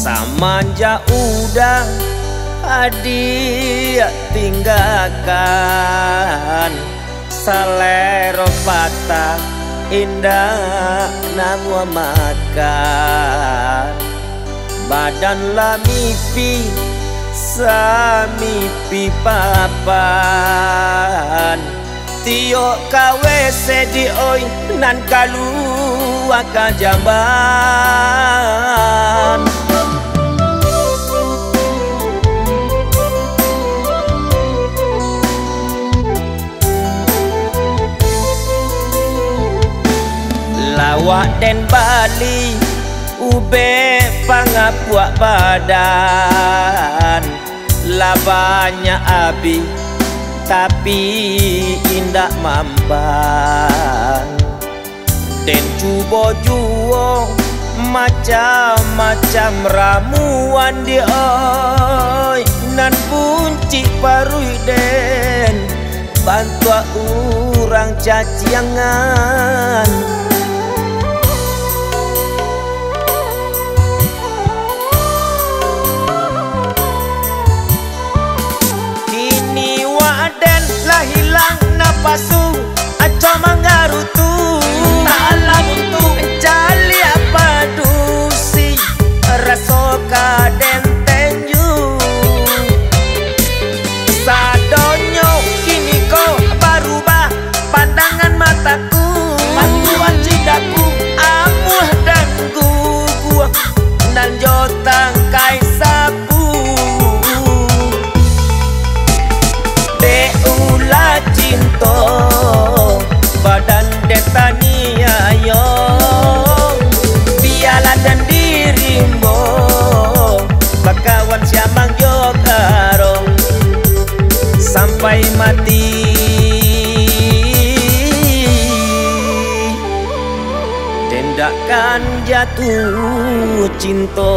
Samanja udah adik tinggalkan, salero patah indah namu makan. Badan la mimpi samipi papan, tio kawe sedi oi nan kalu aka jamban. Lawak den Bali ube pangapuak badan, labanya abi tapi indah mampan. Den cubo juo macam-macam ramuan di oi, nan bunci parui den bantu urang caciangan. Lah hilang napasu aco manggarutu ta'ala buntu jali apa dusi raso kaden tenju sadonyo kini ko barubah pandangan mataku bantuan cindaku amuh dan gugua dan jotang kai sapu cinto badan detania yo biala dan dirimbo bakawan siamang yo karong sampai mati. Tindakan jatuh cinta.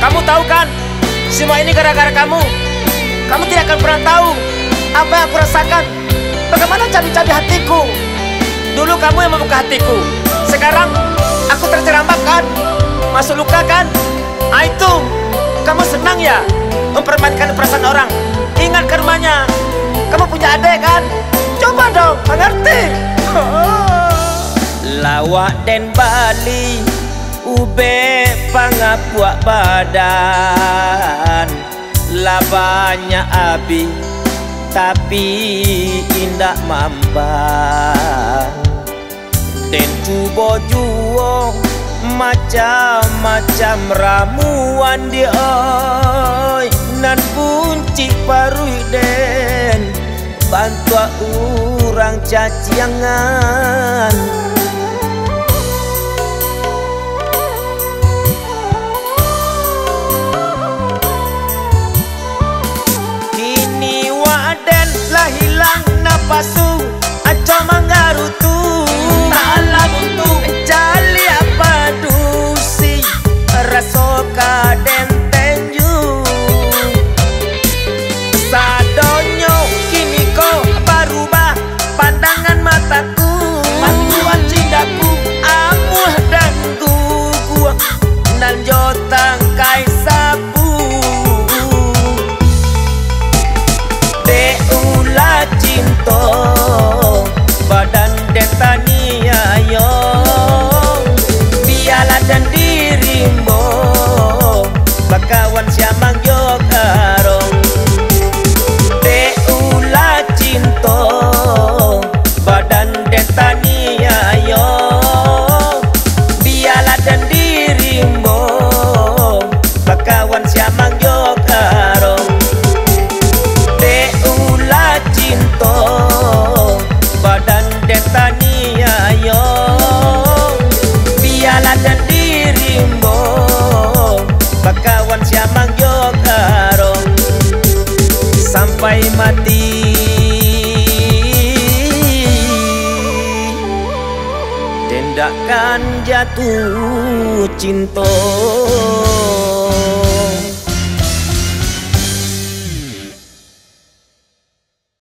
Kamu tahu kan, semua ini gara-gara kamu. Kamu tidak akan pernah tahu apa yang aku rasakan, bagaimana cabi-cabi hatiku. Dulu kamu yang membuka hatiku, sekarang aku terjerambak kan, masuk luka kan. Itu, kamu senang ya mempermainkan perasaan orang. Ingat ke rumahnya, kamu punya adik kan? Coba dong, mengerti. Lawak den Bali ube pangapuak badan, labanya abi tapi indah mampan. Den cubo juo macam-macam ramuan di oi, nan bunci parui den bantu urang caciangan. Lah hilang napasu aco manggarutu ta'ala buntu jali apa dusi raso kaden tenju sadonyo kini ko barubah pandangan mataku bantuan cindaku amuh dan gugua nan jotang kai sapu cinto badan detania yo biala dan dirimbo bakawan siamang yo karong deula cinto badan detania yo biala dan dirimbo bakawan siamang yo karong cinto badan detania yo biala dan dirimbo bakawan siamang yo karong sampai mati. Tindakan jatuh cinta.